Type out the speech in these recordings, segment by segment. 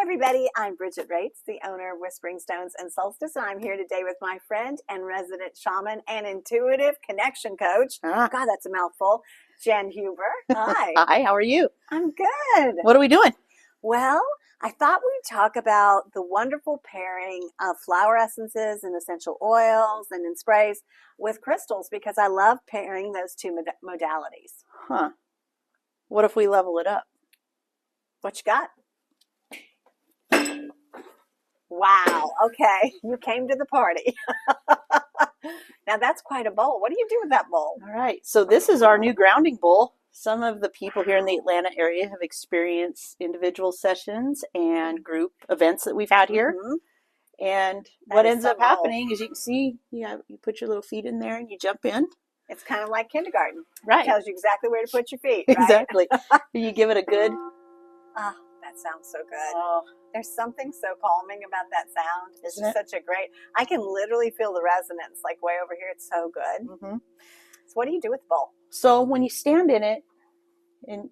everybody, I'm Bridget Rates, the owner of Whispering Stones and Solstice, and I'm here today with my friend and resident shaman and intuitive connection coach. God, that's a mouthful. Jen Huber. Hi. Hi, how are you? I'm good. What are we doing? Well, I thought we'd talk about the wonderful pairing of flower essences and essential oils and in sprays with crystals because I love pairing those two modalities. Huh. What if we level it up? What you got? Wow. Okay. You came to the party. Now that's quite a bowl. What do you do with that bowl? All right. So this is our new grounding bowl. Some of the people here in the Atlanta area have experienced individual sessions and group events that we've had here. Mm-hmm. And That what is ends so up happening is you can see, you put your little feet in there and you jump in. It's kind of like kindergarten. Right. It tells you exactly where to put your feet. Right? Exactly. You give it a good. Oh, that sounds so good. Oh, There's something so calming about that sound. It's Isn't just such a great, I can literally feel the resonance like way over here. It's so good. mm-hmm. So what do you do with the bowl? So when you stand in it and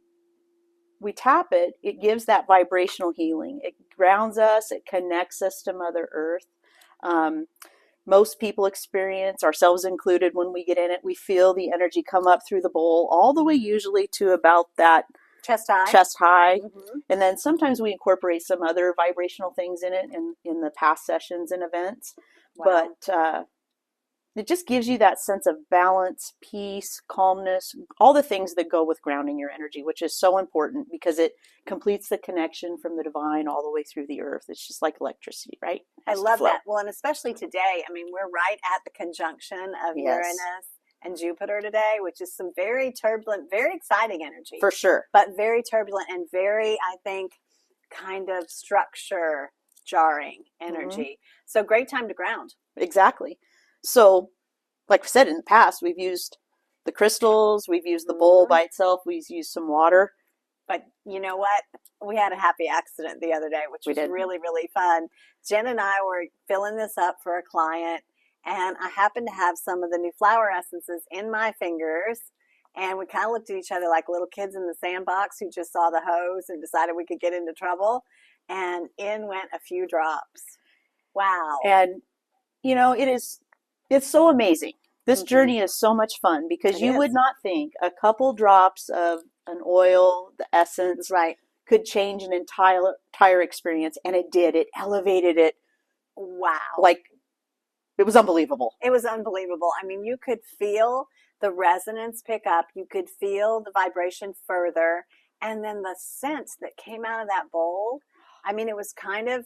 we tap it, it gives that vibrational healing. It grounds us. It connects us to Mother Earth. Most people experience, ourselves included, when we get in it, we feel the energy come up through the bowl all the way usually to about that Chest high. Mm-hmm. And then sometimes we incorporate some other vibrational things in it in the past sessions and events. Wow. But it just gives you that sense of balance, peace, calmness, all the things that go with grounding your energy, which is so important because it completes the connection from the divine all the way through the earth. It's just like electricity, right? I love that. Well, and especially today, I mean, we're right at the conjunction of Uranus and Jupiter today, which is some very turbulent, very exciting energy. For sure. But very turbulent and very, I think, kind of structure jarring energy. Mm-hmm. So great time to ground. Exactly. So, like I said, in the past, we've used the crystals, we've used the bowl by itself, we've used some water. But you know what? We had a happy accident the other day, which was really, really fun. Jen and I were filling this up for a client, and I happened to have some of the new flower essences in my fingers. And we kind of looked at each other like little kids in the sandbox who just saw the hose and decided we could get into trouble. And in went a few drops. Wow. And, it's so amazing. This journey is so much fun because you would not think a couple drops of an oil, the essence, could change an entire experience. And it did. It elevated it. Wow. Like, it was unbelievable. It was unbelievable. I mean, you could feel the resonance pick up. You could feel the vibration further. And then the scent that came out of that bowl, I mean, it was kind of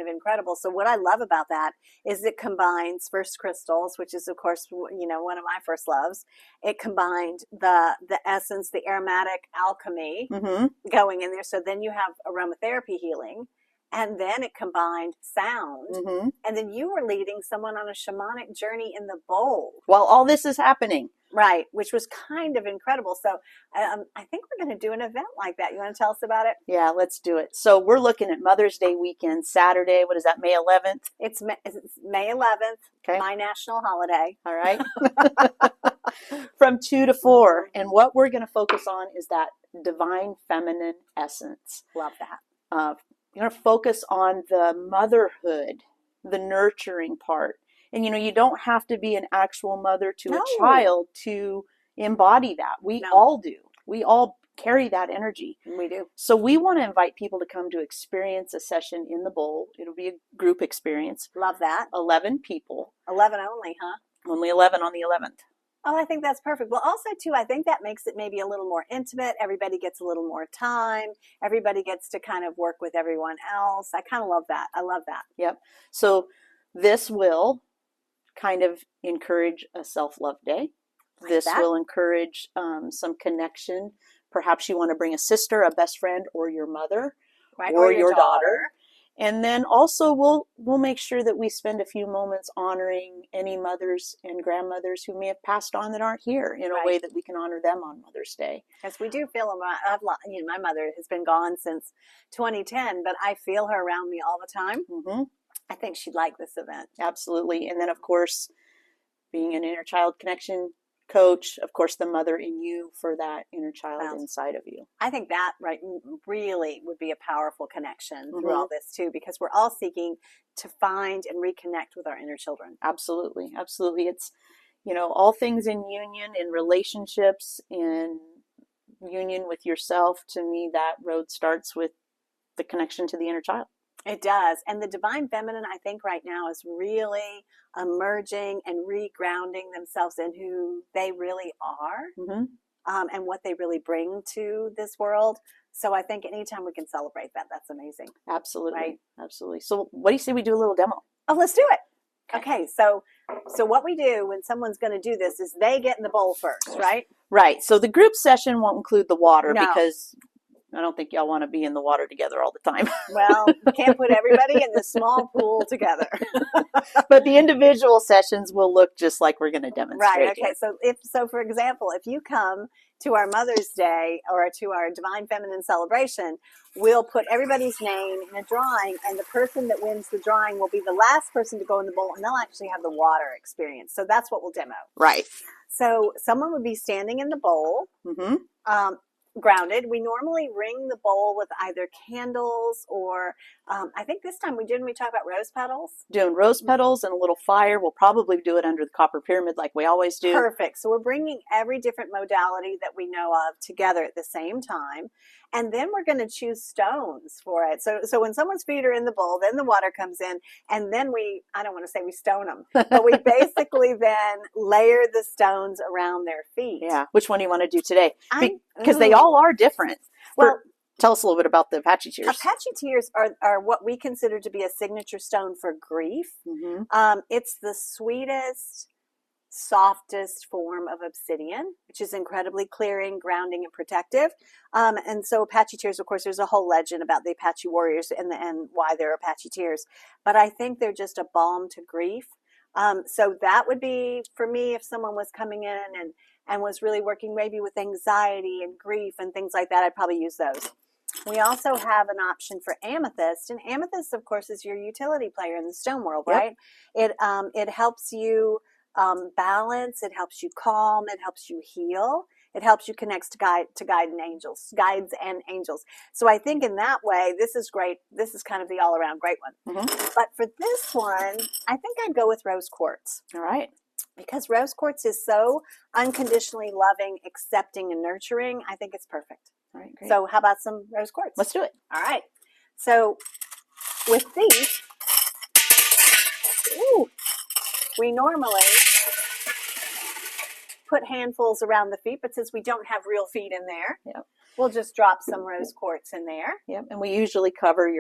incredible. So what I love about that is it combines first crystals, which is, of course, one of my first loves. It combined the essence, the aromatic alchemy going in there. So then you have aromatherapy healing. And then it combined sound. Mm-hmm. And then you were leading someone on a shamanic journey in the bowl. While all this is happening. Right, which was kind of incredible. So I think we're going to do an event like that. You want to tell us about it? Yeah, let's do it. So we're looking at Mother's Day weekend, Saturday. What is that, May 11th? It's May 11th, my national holiday. All right. From 2 to 4. And what we're going to focus on is that divine feminine essence. Love that. You're going to focus on the motherhood, the nurturing part. And, you don't have to be an actual mother to a child to embody that. We all do. We all carry that energy. We do. So we want to invite people to come to experience a session in the bowl. It'll be a group experience. Love that. 11 people. 11 only, huh? Only 11 on the 11th. Oh, I think that's perfect. Well, also, too, I think that makes it maybe a little more intimate. Everybody gets a little more time. Everybody gets to kind of work with everyone else. I kind of love that. I love that. Yep. So this will kind of encourage a self-love day. This will encourage some connection. Perhaps you want to bring a sister, a best friend, or your mother, or your daughter. And then also we'll make sure that we spend a few moments honoring any mothers and grandmothers who may have passed on that aren't here in a way that we can honor them on Mother's Day. Yes, we do feel my mother has been gone since 2010, but I feel her around me all the time. Mm-hmm. I think she'd like this event. Absolutely. And then, of course, being an inner child connection coach, of course, the mother in you for that inner child Wow. inside of you. I think that really would be a powerful connection through Mhm. all this too, because we're all seeking to find and reconnect with our inner children. Absolutely. Absolutely. It's, all things in union, in relationships, in union with yourself. To me, that road starts with the connection to the inner child. It does. And the divine feminine, I think right now is really emerging and regrounding themselves in who they really are, Mm-hmm. and what they really bring to this world. So I think anytime we can celebrate that, that's amazing. Absolutely. Right. Absolutely. So what do you say we do a little demo? Oh, let's do it. Okay. Okay, so what we do when someone's going to do this is they get in the bowl first, right? Right. So the group session won't include the water No. because I don't think y'all want to be in the water together all the time. Well, you can't put everybody in this small pool together. But the individual sessions will look just like we're going to demonstrate. Right. Okay. So for example, if you come to our Mother's Day or to our Divine Feminine celebration, we'll put everybody's name in a drawing, and the person that wins the drawing will be the last person to go in the bowl, and they'll actually have the water experience. So that's what we'll demo. Right. So someone would be standing in the bowl, grounded. We normally ring the bowl with either candles or I think this time we talk about rose petals. Doing rose petals and a little fire. We'll probably do it under the copper pyramid like we always do. Perfect. So we're bringing every different modality that we know of together at the same time. And then we're going to choose stones for it. So when someone's feet are in the bowl, then the water comes in, and then I don't want to say we stone them, but we basically then layer the stones around their feet. Yeah. Which one do you want to do today? Because they all are different. Well, tell us a little bit about the Apache tears. Apache tears are what we consider to be a signature stone for grief. Mm-hmm. It's the sweetest, softest form of obsidian, which is incredibly clearing, grounding, and protective. And so Apache tears, of course, there's a whole legend about the Apache warriors and why they're Apache tears. But I think they're just a balm to grief. So that would be, for me, if someone was coming in and was really working maybe with anxiety and grief and things like that, I'd probably use those. We also have an option for amethyst, and amethyst, of course, is your utility player in the stone world, right? It helps you balance, it helps you calm, it helps you heal, it helps you connect to guides and angels. So I think in that way, this is great. This is kind of the all around great one. Mm-hmm. But for this one, I think I'd go with rose quartz. All right. Because rose quartz is so unconditionally loving, accepting, and nurturing. I think it's perfect. All right, great. So how about some rose quartz? Let's do it. All right. So with these, we normally put handfuls around the feet, but since we don't have real feet in there, we'll just drop some rose quartz in there. Yep. And we usually cover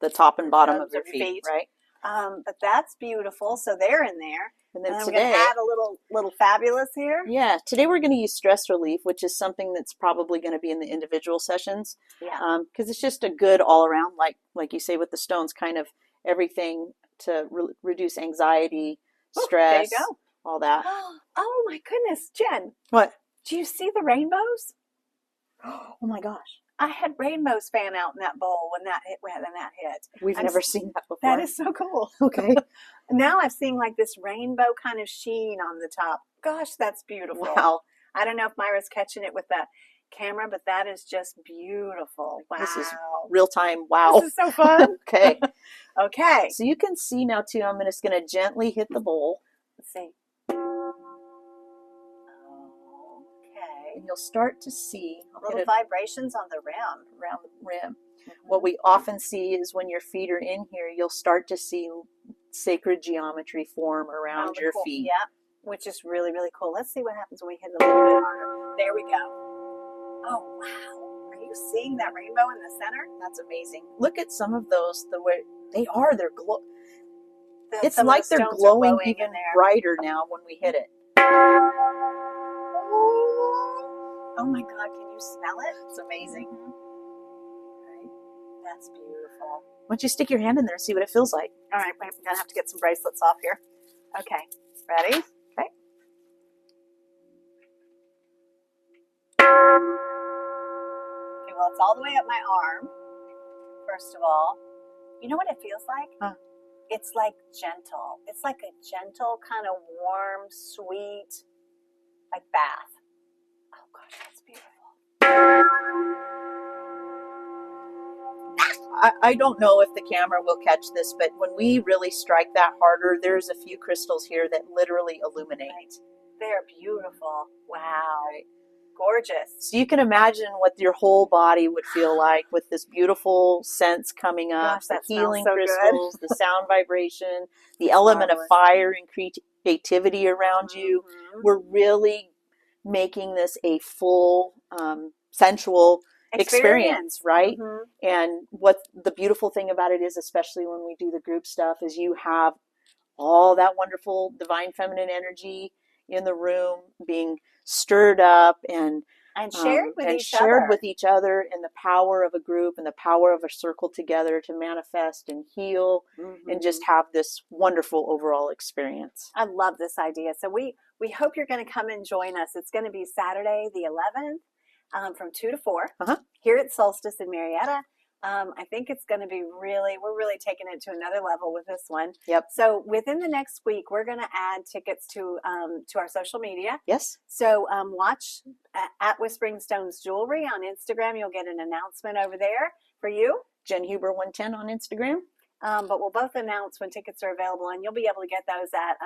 the top and bottom of your feet, right? But that's beautiful. So they're in there. And then I'm today, going to add a little fabulous here. Yeah, today we're going to use stress relief, which is something that's probably going to be in the individual sessions. Yeah. Because it's just a good all around, like you say with the stones, kind of everything to reduce anxiety, stress, there you go. All that. Oh my goodness, Jen. What? Do you see the rainbows? Oh my gosh. I had rainbows fan out in that bowl when that hit. We've never seen that before. That is so cool. Okay. Now I'm seeing like this rainbow kind of sheen on the top. Gosh, that's beautiful. Wow. I don't know if Myra's catching it with the camera, but that is just beautiful. Wow. This is real time. Wow. This is so fun. Okay. Okay. So you can see now too, I'm just going to gently hit the bowl. Let's see. Okay. And you'll start to see little vibrations on the rim. Around the rim. Mm-hmm. What we often see is when your feet are in here, you'll start to see sacred geometry form around your feet. Yeah, which is really, really cool. Let's see what happens when we hit it a little bit harder. There we go. Oh, wow. Are you seeing that rainbow in the center? That's amazing. Look at some of those, the way they are. They're it's some like they're glowing even brighter now when we hit it. Oh my God, can you smell it? It's amazing. Right. That's beautiful. Why don't you stick your hand in there and see what it feels like? All right, I'm going to have to get some bracelets off here. Okay, ready? Okay. Okay, well, it's all the way up my arm, first of all. You know what it feels like? Huh. It's like gentle. It's like a gentle, kind of warm, sweet like bath. Oh gosh, that's beautiful. I don't know if the camera will catch this, but when we really strike that harder, there's a few crystals here that literally illuminate. Right. They're beautiful. Wow. Right. Gorgeous. So you can imagine what your whole body would feel like with this beautiful scents coming up, Gosh, the that smells healing so crystals, the sound vibration, the That's element marvelous. of fire and creativity around you. Mhm. We're really making this a full sensual experience, right? Mhm. And what the beautiful thing about it is, especially when we do the group stuff, is you have all that wonderful divine feminine energy in the room being stirred up and shared with each shared other. with each other, and the power of a group and the power of a circle together to manifest and heal and just have this wonderful overall experience. I love this idea. So we hope you're going to come and join us. It's going to be Saturday the 11th from 2 to 4 here at Solstice in Marietta. I think it's going to be we're really taking it to another level with this one. Yep. So within the next week, we're going to add tickets to our social media. Yes. So watch at Whispering Stones Jewelry on Instagram. You'll get an announcement over there for you. Jen Huber 110 on Instagram. But we'll both announce when tickets are available, and you'll be able to get those at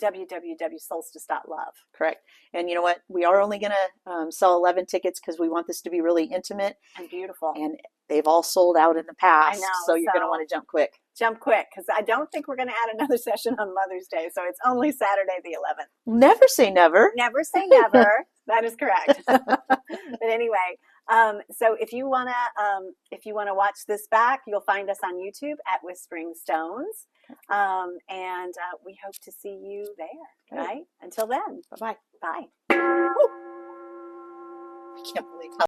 www.solstice.love. Correct. And you know what? We are only going to sell 11 tickets because we want this to be really intimate and beautiful. And they've all sold out in the past. I know. So you're going to want to jump quick. Jump quick, because I don't think we're going to add another session on Mother's Day. So it's only Saturday the 11th. Never say never. Never say never. That is correct. But anyway, so if you wanna watch this back, you'll find us on YouTube at Whispering Stones, and we hope to see you there. Right? Until then, Bye-bye. bye. I can't believe how